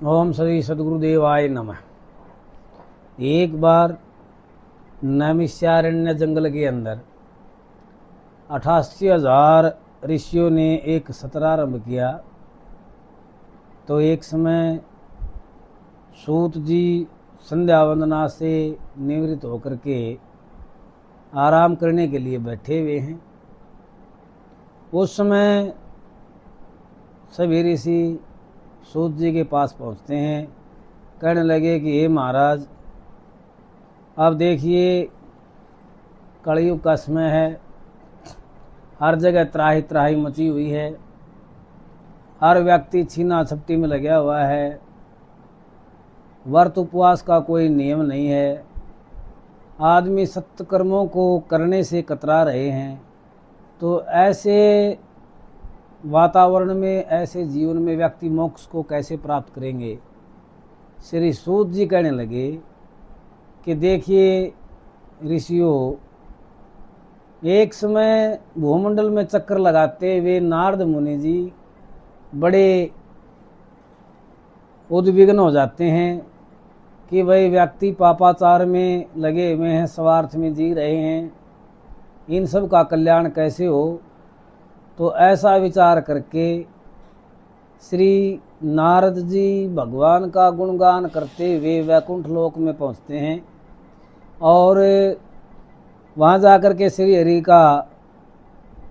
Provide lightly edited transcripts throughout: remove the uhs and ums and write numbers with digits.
ओम श्री सद्गुरुदेवाय नमः। एक बार नैमिषारण्य जंगल के अंदर 88,000 ऋषियों ने एक सत्र आरंभ किया। तो एक समय सूत जी संध्या वंदना से निवृत्त होकर के आराम करने के लिए बैठे हुए हैं। उस समय सभी ऋषि सूत जी के पास पहुंचते हैं। कहने लगे कि हे महाराज, अब देखिए कलयुग का समय है, हर जगह त्राही त्राही मची हुई है, हर व्यक्ति छीना झपटी में लगा हुआ है, व्रत उपवास का कोई नियम नहीं है, आदमी सत्कर्मों को करने से कतरा रहे हैं। तो ऐसे वातावरण में, ऐसे जीवन में व्यक्ति मोक्ष को कैसे प्राप्त करेंगे। श्री सूत जी कहने लगे कि देखिए ऋषियों, एक समय भूमंडल में चक्कर लगाते हुए नारद मुनि जी बड़े उद्विग्न हो जाते हैं कि भाई व्यक्ति पापाचार में लगे हुए हैं, स्वार्थ में जी रहे हैं, इन सब का कल्याण कैसे हो। तो ऐसा विचार करके श्री नारद जी भगवान का गुणगान करते हुए वैकुंठ लोक में पहुंचते हैं और वहां जाकर के श्री हरि का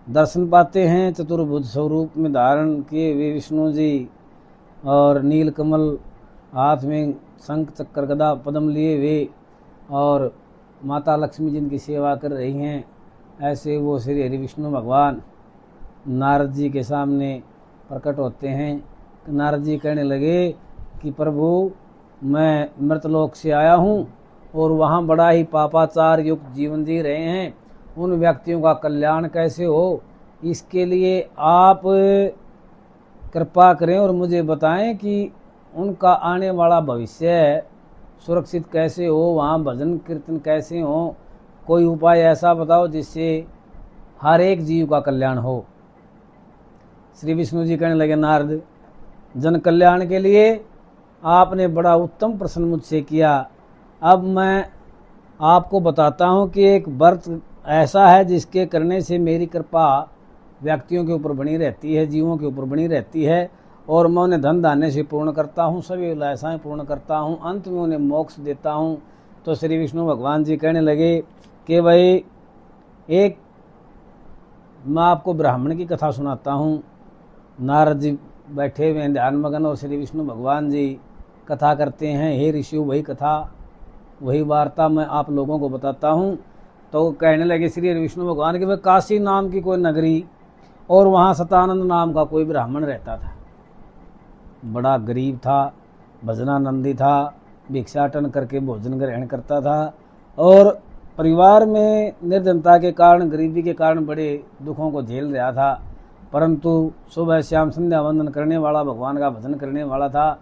दर्शन पाते हैं। चतुर्भुज स्वरूप में धारण किए हुए विष्णु जी और नीलकमल हाथ में शंख चक्र गदा पद्म लिए हुए और माता लक्ष्मी जिनकी सेवा कर रही हैं, ऐसे वो श्री हरि विष्णु भगवान नारद जी के सामने प्रकट होते हैं। नारद जी कहने लगे कि प्रभु, मैं मृतलोक से आया हूँ और वहाँ बड़ा ही पापाचार युक्त जीवन जी रहे हैं, उन व्यक्तियों का कल्याण कैसे हो, इसके लिए आप कृपा करें और मुझे बताएं कि उनका आने वाला भविष्य सुरक्षित कैसे हो, वहाँ भजन कीर्तन कैसे हो, कोई उपाय ऐसा बताओ जिससे हर एक जीव का कल्याण हो। श्री विष्णु जी कहने लगे, नारद, जन कल्याण के लिए आपने बड़ा उत्तम प्रश्न मुझसे किया। अब मैं आपको बताता हूँ कि एक व्रत ऐसा है जिसके करने से मेरी कृपा व्यक्तियों के ऊपर बनी रहती है, जीवों के ऊपर बनी रहती है, और मैं उन्हें धन धान्य से पूर्ण करता हूँ, सभी अभिलाषाएँ पूर्ण करता हूँ, अंत में उन्हें मोक्ष देता हूँ। तो श्री विष्णु भगवान जी कहने लगे कि भाई, एक मैं आपको ब्राह्मण की कथा सुनाता हूँ। नारद जी बैठे हुए हैं ध्यान मगन और श्री विष्णु भगवान जी कथा करते हैं। हे ऋषियों, वही कथा, वही वार्ता मैं आप लोगों को बताता हूँ। तो कहने लगे श्री विष्णु भगवान के, वह काशी नाम की कोई नगरी और वहाँ सतानंद नाम का कोई ब्राह्मण रहता था। बड़ा गरीब था, भजनानंदी था, भिक्षाटन करके भोजन ग्रहण करता था और परिवार में निर्धनता के कारण, गरीबी के कारण बड़े दुखों को झेल रहा था। परंतु सुबह शाम संध्या वंदन करने वाला, भगवान का भजन करने वाला था।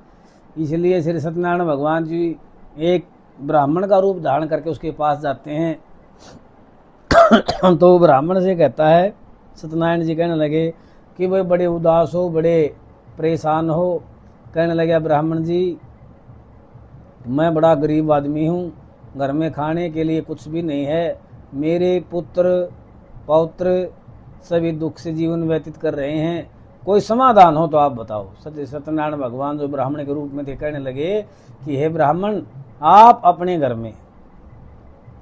इसलिए श्री सत्यनारायण भगवान जी एक ब्राह्मण का रूप धारण करके उसके पास जाते हैं। तो ब्राह्मण से कहता है, सत्यनारायण जी कहने लगे कि वह बड़े उदास हो, बड़े परेशान हो। कहने लगे, ब्राह्मण जी, मैं बड़ा गरीब आदमी हूँ, घर में खाने के लिए कुछ भी नहीं है, मेरे पुत्र पौत्र सभी दुख से जीवन व्यतीत कर रहे हैं, कोई समाधान हो तो आप बताओ। सत्यनारायण भगवान जो ब्राह्मण के रूप में थे कहने लगे कि हे ब्राह्मण, आप अपने घर में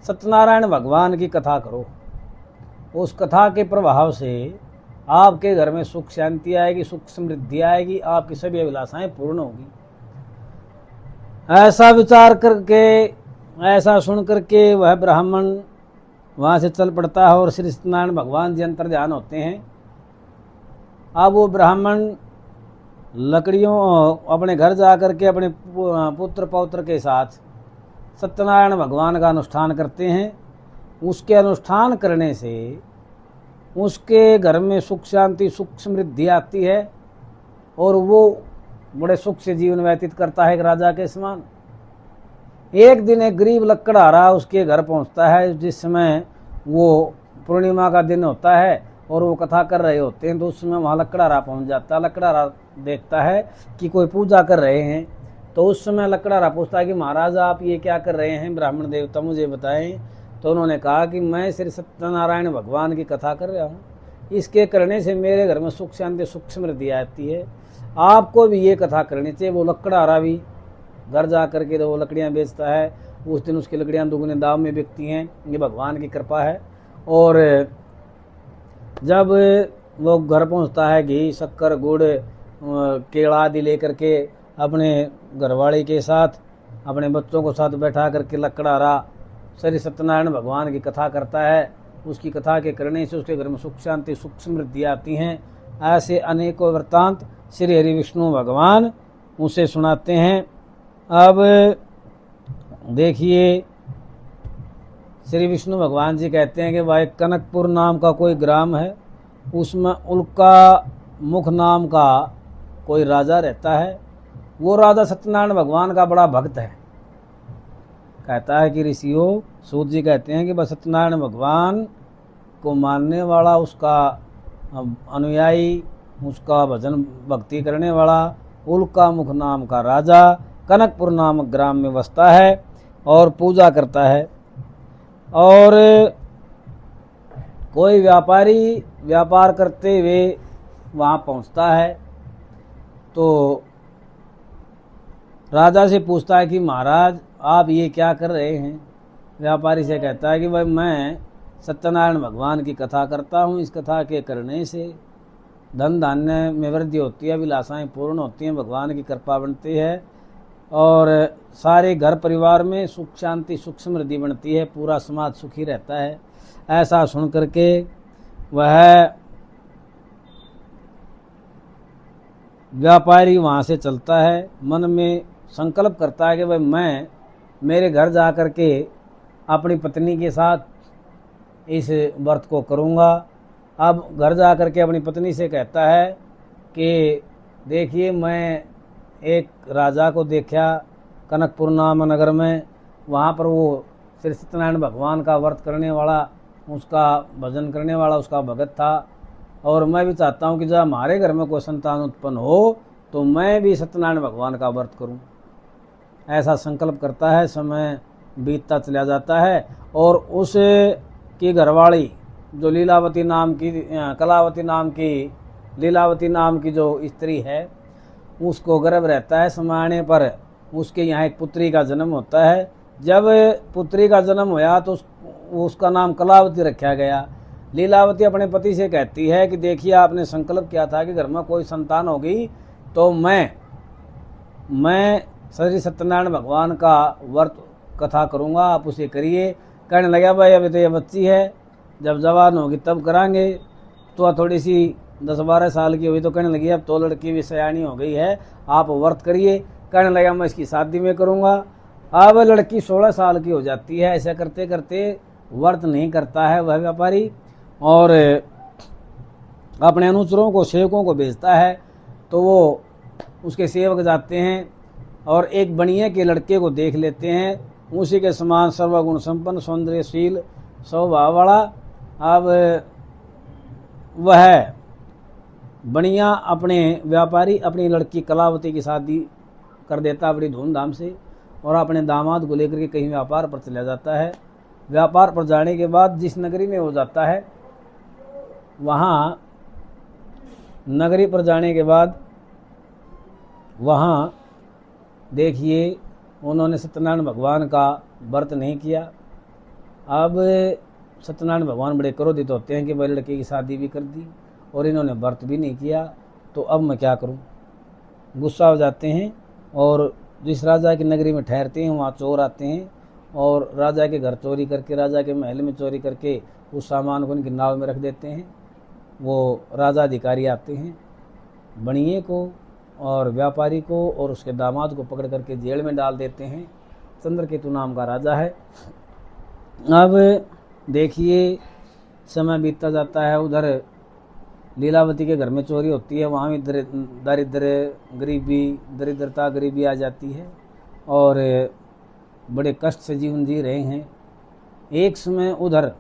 सत्यनारायण भगवान की कथा करो, उस कथा के प्रभाव से आपके घर में सुख शांति आएगी, सुख समृद्धि आएगी, आपकी सभी अभिलाषाएं पूर्ण होगी। ऐसा विचार करके, ऐसा सुन करके वह ब्राह्मण वहाँ से चल पड़ता है और श्री सत्यनारायण भगवान जी अंतर ध्यान होते हैं। अब वो ब्राह्मण लकड़ियों अपने घर जा कर के अपने पुत्र पौत्र के साथ सत्यनारायण भगवान का अनुष्ठान करते हैं। उसके अनुष्ठान करने से उसके घर में सुख शांति, सुख समृद्धि आती है और वो बड़े सुख से जीवन व्यतीत करता है एक राजा के समान। एक दिन एक गरीब लकड़हारा उसके घर पहुंचता है, जिस समय वो पूर्णिमा का दिन होता है और वो कथा कर रहे होते हैं। तो उस समय वहाँ लकड़हारा पहुंच जाता है। लकड़हारा देखता है कि कोई पूजा कर रहे हैं, तो उस समय लकड़हारा पूछता है कि महाराज आप ये क्या कर रहे हैं, ब्राह्मण देवता मुझे बताएं। तो उन्होंने कहा कि मैं श्री सत्यनारायण भगवान की कथा कर रहा हूँ, इसके करने से मेरे घर में सुख शांति सुख समृद्धि आती है, आपको भी ये कथा करनी चाहिए। वो लकड़हारा भी घर जा करके तो वो लकड़ियाँ बेचता है, उस दिन उसकी लकड़ियाँ दुगने दाम में बिकती हैं, ये भगवान की कृपा है। और जब वो घर पहुंचता है घी शक्कर गुड़ केला आदि लेकर के अपने घरवाली के साथ अपने बच्चों को साथ बैठा करके लकड़हारा श्री सत्यनारायण भगवान की कथा करता है। उसकी कथा के करने से उसके घर में सुख शांति सुख समृद्धि आती हैं। ऐसे अनेकों वृत्तांत श्री हरि विष्णु भगवान उसे सुनाते हैं। अब देखिए श्री विष्णु भगवान जी कहते हैं कि भाई कनकपुर नाम का कोई ग्राम है, उसमें उल्का मुख नाम का कोई राजा रहता है। वो राजा सत्यनारायण भगवान का बड़ा भक्त है। कहता है कि ऋषियों, सूत जी कहते हैं कि बस सत्यनारायण भगवान को मानने वाला, उसका अनुयायी, उसका भजन भक्ति करने वाला उल्का मुख नाम का राजा कनकपुर नामक ग्राम में बसता है और पूजा करता है। और कोई व्यापारी व्यापार करते हुए वहाँ पहुँचता है तो राजा से पूछता है कि महाराज आप ये क्या कर रहे हैं। व्यापारी से कहता है कि भाई मैं सत्यनारायण भगवान की कथा करता हूँ, इस कथा के करने से धन धान्य में वृद्धि होती है, अभिलाषाएँ पूर्ण होती हैं, भगवान की कृपा बनती है और सारे घर परिवार में सुख शांति सुख समृद्धि बनती है, पूरा समाज सुखी रहता है। ऐसा सुन करके वह व्यापारी वहाँ से चलता है, मन में संकल्प करता है कि भाई मैं मेरे घर जा कर के अपनी पत्नी के साथ इस व्रत को करूँगा। अब घर जा कर के अपनी पत्नी से कहता है कि देखिए मैं एक राजा को देखा कनकपुर नाम नगर में, वहाँ पर वो श्री सत्यनारायण भगवान का व्रत करने वाला, उसका भजन करने वाला, उसका भगत था। और मैं भी चाहता हूँ कि जब हमारे घर में कोई संतान उत्पन्न हो तो मैं भी सत्यनारायण भगवान का व्रत करूँ। ऐसा संकल्प करता है। समय बीतता चला जाता है और उस की घरवाली जो लीलावती नाम की कलावती नाम की लीलावती नाम की जो स्त्री है, उसको गर्भ रहता है। समय आने पर उसके यहाँ एक पुत्री का जन्म होता है। जब पुत्री का जन्म हुआ तो उसका नाम कलावती रखा गया। लीलावती अपने पति से कहती है कि देखिए आपने संकल्प किया था कि घर में कोई संतान होगी तो मैं श्री सत्यनारायण भगवान का व्रत कथा करूँगा, आप उसे करिए। कहने लगा भाई अभी तो ये बच्ची है, जब जवान होगी तब करांगे। तो थोड़ी सी 10-12 साल की हुई तो कहने लगी अब तो लड़की भी सयानी हो गई है, आप व्रत करिए। कहने लगा मैं इसकी शादी में करूँगा। अब लड़की 16 साल की हो जाती है। ऐसा करते करते व्रत नहीं करता है वह व्यापारी और अपने अनुचरों को सेवकों को भेजता है। तो वो उसके सेवक जाते हैं और एक बनिए के लड़के को देख लेते हैं, उसी के समान सर्वगुण संपन्न सौंदर्यशील स्वभाव वाला। अब वह बनिया अपने व्यापारी अपनी लड़की कलावती की शादी कर देता बड़ी धूमधाम से और अपने दामाद को लेकर के कहीं व्यापार पर चला जाता है। व्यापार पर जाने के बाद जिस नगरी में हो जाता है, वहाँ नगरी पर जाने के बाद वहाँ देखिए उन्होंने सत्यनारायण भगवान का व्रत नहीं किया। अब सत्यनारायण भगवान बड़े क्रोधित होते हैं कि भाई लड़के की शादी भी कर दी और इन्होंने व्रत भी नहीं किया, तो अब मैं क्या करूं। गुस्सा हो जाते हैं और जिस राजा की नगरी में ठहरते हैं वहाँ चोर आते हैं और राजा के घर चोरी करके, राजा के महल में चोरी करके उस सामान को उनकी नाव में रख देते हैं। वो राजा अधिकारी आते हैं, बनिए को और व्यापारी को और उसके दामाद को पकड़ करके जेल में डाल देते हैं। चंद्रकेतु नाम का राजा है। अब देखिए समय बीतता जाता है, उधर लीलावती के घर में चोरी होती है, वहाँ भी दरिद्रता गरीबी आ जाती है और बड़े कष्ट से जीवन जी रहे हैं। एक समय उधर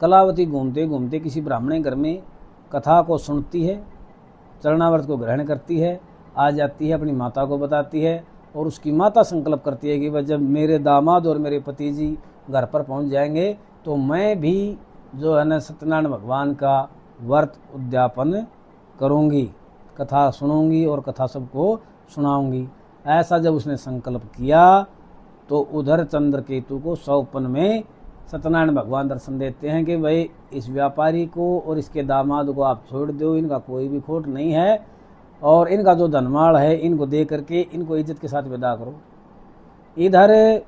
कलावती घूमते घूमते किसी ब्राह्मण घर में कथा को सुनती है, चरणाव्रत को ग्रहण करती है, आ जाती है, अपनी माता को बताती है। और उसकी माता संकल्प करती है कि वह जब मेरे दामाद और मेरे पति जी घर पर पहुंच जाएंगे तो मैं भी जो है ना सत्यनारायण भगवान का व्रत उद्यापन करूंगी, कथा सुनूंगी और कथा सबको सुनाऊंगी। ऐसा जब उसने संकल्प किया तो उधर चंद्रकेतु को स्वप्न में सत्यनारायण भगवान दर्शन देते हैं कि भाई इस व्यापारी को और इसके दामाद को आप छोड़ दो, इनका कोई भी खोट नहीं है और इनका जो धनमाल है इनको दे करके इनको इज्जत के साथ विदा करो। इधर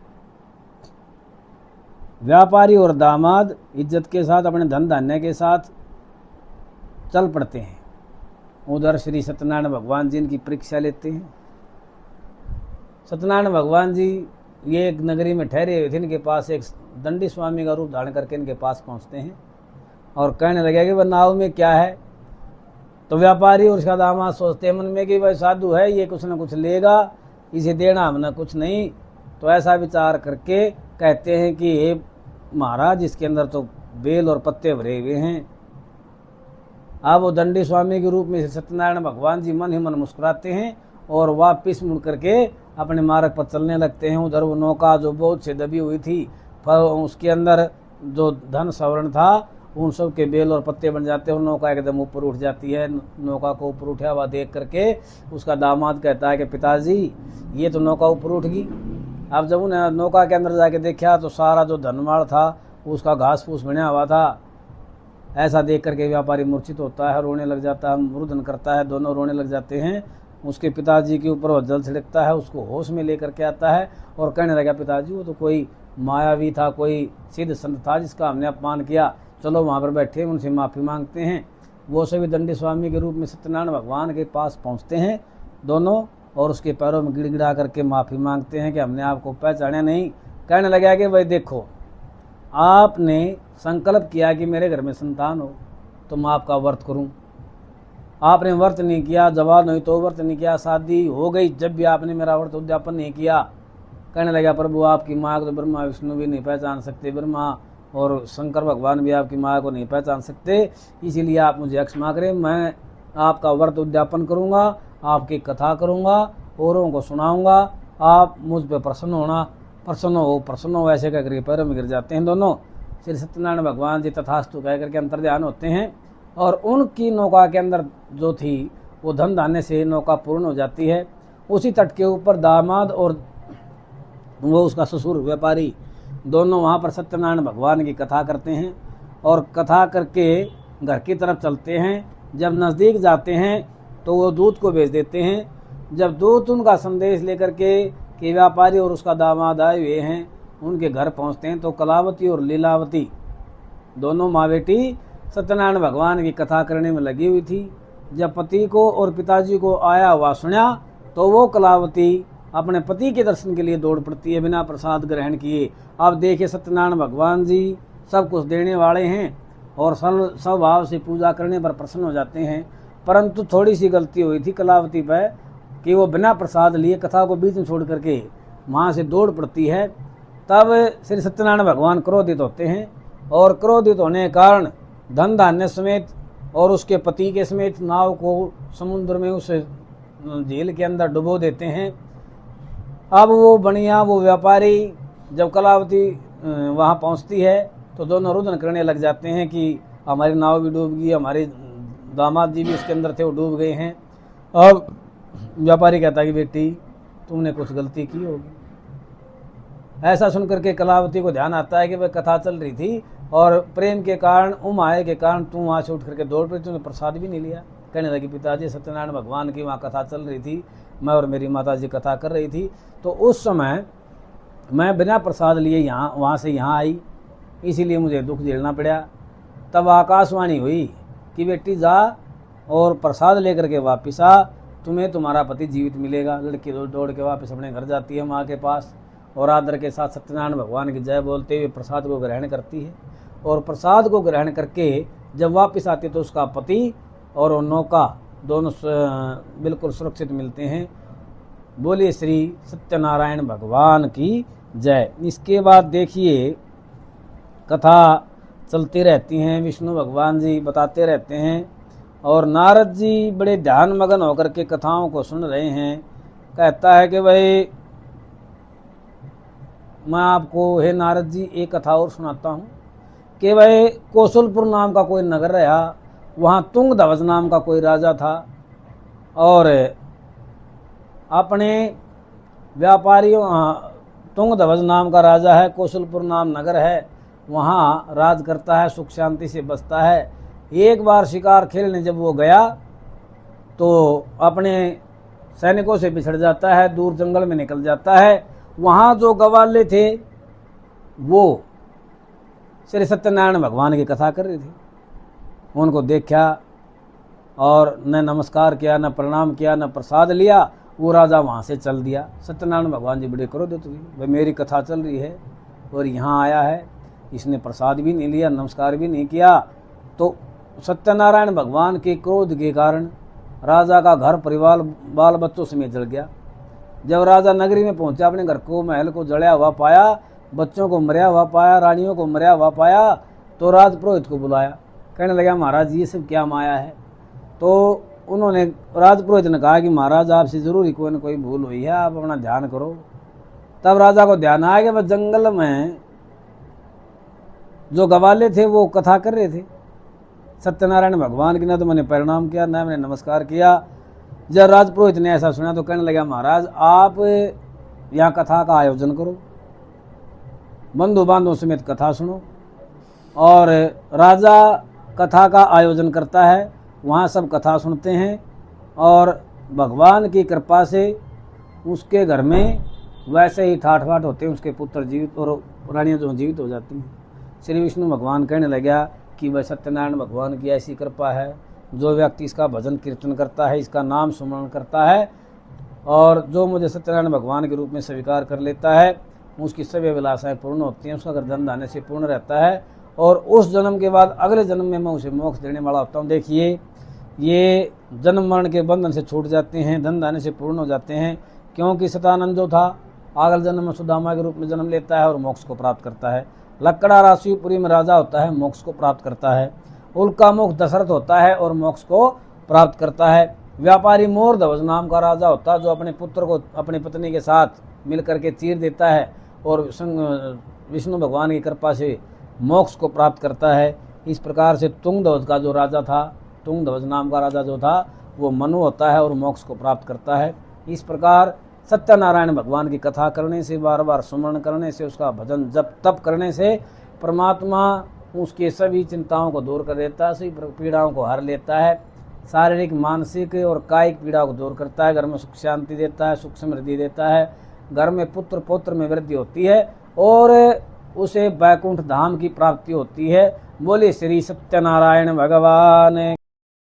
व्यापारी और दामाद इज्जत के साथ अपने धन धान्य के साथ चल पड़ते हैं। उधर श्री सत्यनारायण भगवान जी इनकी परीक्षा लेते हैं। सत्यनारायण भगवान जी ये एक नगरी में ठहरे हुए थे, इनके पास एक दंडी स्वामी का रूप धारण करके इनके पास पहुंचते हैं और कहने लगे कि वह नाव में क्या है। तो व्यापारी और उसका दामाद सोचते हैं मन में कि वह साधु है, ये कुछ न कुछ लेगा, इसे देना हमने कुछ नहीं। तो ऐसा विचार करके कहते हैं कि हे महाराज, इसके अंदर तो बेल और पत्ते भरे हुए हैं। अब वो दंडी स्वामी के रूप में सत्यनारायण भगवान जी मन ही मन मुस्कुराते हैं और वापिस मुड़ करके अपने मार्ग पर चलने लगते हैं। उधर वो नौका जो बहुत से दबी हुई थी, पर उसके अंदर जो धन सवर्ण था उन सब के बेल और पत्ते बन जाते हैं और नौका एकदम ऊपर उठ जाती है। नौका को ऊपर उठा हुआ देख करके उसका दामाद कहता है कि पिताजी ये तो नौका ऊपर उठ गई। अब जब उन्हें नौका के अंदर जाके देखा तो सारा जो धनमाल था उसका घास फूस बना हुआ था। ऐसा देख करके व्यापारी मूर्छित होता है, रोने लग जाता है, रुदन करता है, दोनों रोने लग जाते हैं। उसके पिताजी के ऊपर वह जल छिड़कता है, उसको होश में लेकर के आता है और कहने लगा पिताजी वो तो कोई मायावी था, कोई सिद्ध संत था जिसका हमने अपमान किया, चलो वहाँ पर बैठे उनसे माफ़ी मांगते हैं। वो सभी दंडी स्वामी के रूप में सत्यनारायण भगवान के पास पहुँचते हैं दोनों और उसके पैरों में गिड़गिड़ा करके माफ़ी मांगते हैं कि हमने आपको पहचाना नहीं। कहने लगा कि भाई देखो, आपने संकल्प किया कि मेरे घर में संतान हो तो मैं आपका व्रत करूं, आपने व्रत नहीं किया, जवान हुई तो व्रत नहीं किया, शादी हो गई जब भी आपने मेरा व्रत उद्यापन नहीं किया। कहने लगा प्रभु आपकी माँ को तो ब्रह्मा विष्णु भी नहीं पहचान सकते, ब्रह्मा और शंकर भगवान भी आपकी माँ को नहीं पहचान सकते, इसीलिए आप मुझे क्षमा करें, मैं आपका व्रत उद्यापन करूँगा, आपकी कथा करूँगा, औरों को सुनाऊँगा, आप मुझ पर प्रसन्न हो ऐसे कह करके पैरों में गिर जाते हैं दोनों। श्री सत्यनारायण भगवान जी तथास्तु कह करके अंतर्ध्यान होते हैं और उनकी नौका के अंदर जो थी वो धन धान्य से नौका पूर्ण हो जाती है। उसी तट के ऊपर दामाद और वो उसका ससुर व्यापारी दोनों वहाँ पर सत्यनारायण भगवान की कथा करते हैं और कथा करके घर की तरफ चलते हैं। जब नज़दीक जाते हैं तो वो दूत को भेज देते हैं। जब दूत उनका संदेश लेकर के कि व्यापारी और उसका दामाद आए हुए हैं उनके घर पहुंचते हैं तो कलावती और लीलावती दोनों माँ बेटी सत्यनारायण भगवान की कथा करने में लगी हुई थी। जब पति को और पिताजी को आया हुआ सुना तो वो कलावती अपने पति के दर्शन के लिए दौड़ पड़ती है बिना प्रसाद ग्रहण किए। अब देखिए सत्यनारायण भगवान जी सब कुछ देने वाले हैं और सब भाव से पूजा करने पर प्रसन्न हो जाते हैं, परंतु थोड़ी सी गलती हुई थी कलावती पर कि वो बिना प्रसाद लिए कथा को बीच में छोड़ करके वहाँ से दौड़ पड़ती है। तब श्री सत्यनारायण भगवान क्रोधित होते हैं और क्रोधित होने के कारण धन धान्य समेत और उसके पति के समेत नाव को समुद्र में उस झील के अंदर डुबो देते हैं। अब वो बनिया वो व्यापारी जब कलावती वहाँ पहुँचती है तो दोनों रुदन करने लग जाते हैं कि हमारी नाव भी डूब गई, हमारे दामाद जी भी इसके अंदर थे वो डूब गए हैं। अब व्यापारी कहता है कि बेटी तुमने कुछ गलती की होगी। ऐसा सुनकर के कलावती को ध्यान आता है कि वह कथा चल रही थी और प्रेम के कारण उमाए के कारण तुम वहाँ से उठ करके दौड़ पड़ी, तुमने प्रसाद भी नहीं लिया। कहने लगी पिताजी सत्यनारायण भगवान की वहाँ कथा चल रही थी, मैं और मेरी माता जी कथा कर रही थी, तो उस समय मैं बिना प्रसाद लिए वहाँ से यहाँ आई, इसीलिए मुझे दुख झेलना पड़ा। तब आकाशवाणी हुई कि बेटी जा और प्रसाद लेकर के वापस आ, तुम्हें तुम्हारा पति जीवित मिलेगा। लड़की दौड़ के वापस अपने घर जाती है माँ के पास और आदर के साथ सत्यनारायण भगवान की जय बोलते हुए प्रसाद को ग्रहण करती है और प्रसाद को ग्रहण करके जब वापस आती है तो उसका पति और नौका दोनों बिल्कुल सुरक्षित मिलते हैं। बोलिए श्री सत्यनारायण भगवान की जय। इसके बाद देखिए कथा चलती रहती हैं, विष्णु भगवान जी बताते रहते हैं और नारद जी बड़े ध्यान मगन होकर के कथाओं को सुन रहे हैं। कहता है कि भाई मैं आपको हे नारद जी एक कथा और सुनाता हूँ कि भाई कौशलपुर नाम का कोई नगर रहा, वहाँ तुंगध्वज नाम का कोई राजा था और अपने व्यापारियों, तुंगध्वज नाम का राजा है, कौशलपुर नाम नगर है, वहाँ राज करता है, सुख शांति से बसता है। एक बार शिकार खेलने जब वो गया तो अपने सैनिकों से बिछड़ जाता है, दूर जंगल में निकल जाता है। वहाँ जो गवाले थे वो श्री सत्यनारायण भगवान की कथा कर रहे थे। उनको देखा और न नमस्कार किया, न प्रणाम किया, न प्रसाद लिया। वो राजा वहाँ से चल दिया। सत्यनारायण भगवान जी बड़े करो दो तुझे, भाई मेरी कथा चल रही है और यहाँ आया है, इसने प्रसाद भी नहीं लिया, नमस्कार भी नहीं किया। तो सत्यनारायण भगवान के क्रोध के कारण राजा का घर परिवार बाल बच्चों समेत जल गया। जब राजा नगरी में पहुंचा, अपने घर को महल को जड़या हुआ पाया, बच्चों को मरया हुआ पाया, रानियों को मरया हुआ पाया, तो राजपुरोहित को बुलाया। कहने लगा महाराज ये सब क्या माया है। तो उन्होंने राजपुरोहित ने कहा कि महाराज आपसे जरूर कोई न कोई भूल हुई है, आप अपना ध्यान करो। तब राजा को ध्यान आया कि वह जंगल में जो गवाले थे वो कथा कर रहे थे सत्यनारायण भगवान की। ना तो मैंने प्रणाम किया, ना मैंने नमस्कार किया। जब राजपुरोहित ने ऐसा सुना तो कहने लगा महाराज आप यहाँ कथा का आयोजन करो, बंधु बांधवों समेत कथा सुनो। और राजा कथा का आयोजन करता है, वहाँ सब कथा सुनते हैं और भगवान की कृपा से उसके घर में वैसे ही ठाठ बाट होते हैं, उसके पुत्र जीवित और रानियाँ जो जीवित हो जाती हैं। श्री विष्णु भगवान कहने लगा कि वह सत्यनारायण भगवान की ऐसी कृपा है, जो व्यक्ति इसका भजन कीर्तन करता है, इसका नाम सुमरण करता है और जो मुझे सत्यनारायण भगवान के रूप में स्वीकार कर लेता है, उसकी सभी अभिलाषाएँ पूर्ण होती हैं, उसका गर्दन दाने से पूर्ण रहता है और उस जन्म के बाद अगले जन्म में मैं उसे मोक्ष देने वाला होता हूँ। देखिए ये जन्म मरण के बंधन से छूट जाते हैं, धन दाने से पूर्ण हो जाते हैं, क्योंकि सतानंद जो था अगले जन्म में सुदामा के रूप में जन्म लेता है और मोक्ष को प्राप्त करता है। लक्कड़ा राशिपुरी में राजा होता है, मोक्ष को प्राप्त करता है। उल्का मुख दशरथ होता है और मोक्ष को प्राप्त करता है। व्यापारी मोरध्वज नाम का राजा होता है, जो अपने पुत्र को अपनी पत्नी के साथ मिलकर के चीर देता है और विष्णु भगवान की कृपा से मोक्ष को प्राप्त करता है। इस प्रकार से तुंगध्वज का जो राजा था, तुंगध्वज नाम का राजा जो था, वो मनु होता है और मोक्ष को प्राप्त करता है। इस प्रकार सत्यनारायण भगवान की कथा करने से, बार बार सुमरण करने से, उसका भजन जप तप करने से परमात्मा उसके सभी चिंताओं को दूर कर देता है, सभी पीड़ाओं को हर लेता है, शारीरिक मानसिक और कायिक पीड़ा को दूर करता है, घर में सुख शांति देता है, सुख समृद्धि देता है, घर में पुत्र पौत्र में वृद्धि होती है और उसे वैकुंठ धाम की प्राप्ति होती है। बोले श्री सत्यनारायण भगवान।